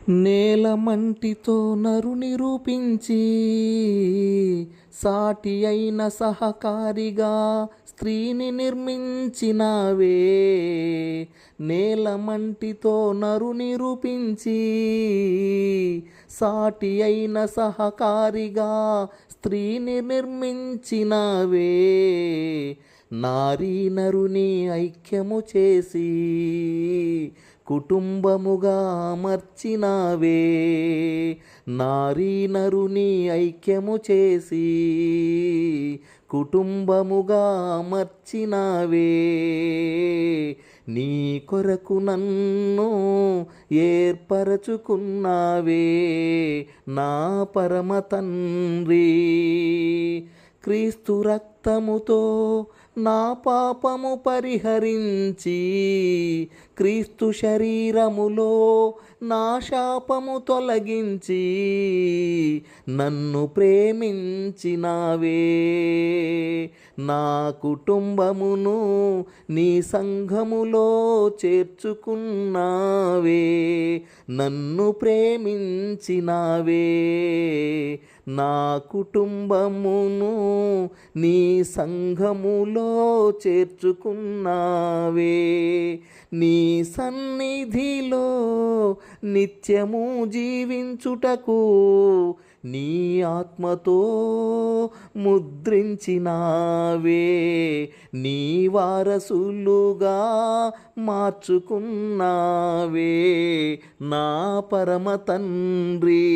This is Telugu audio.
నేల మంటితో నరుని రూపించి సాటి అయిన సహకారిగా స్త్రీని నిర్మించినావే. నేల మంటితో నరుని రూపించి సాటి అయిన సహకారిగా స్త్రీని నిర్మించినావే. నారీ నరుని ఐక్యము చేసి కుటుంబముగా అమర్చినావే. నారీ నరుని ఐక్యము చేసి కుటుంబముగా అమర్చినావే. నీ కొరకు నన్ను ఏర్పరచుకున్నావే నా పరమ తండ్రి. క్రీస్తు రక్తముతో నా పాపము పరిహరించి క్రీస్తు శరీరములో నా శాపము తొలగించి నన్ను ప్రేమించినావే. నా కుటుంబమును నీ సంఘములో చేర్చుకున్నావే. నన్ను ప్రేమించినావే. నా కుటుంబమును నీ సంఘములో చేర్చుకున్నావే. నీ సన్నిధిలో నిత్యము జీవించుటకు నీ ఆత్మతో ముద్రించినావే. నీ వారసులుగా మార్చుకున్నావే నా పరమ తండ్రి.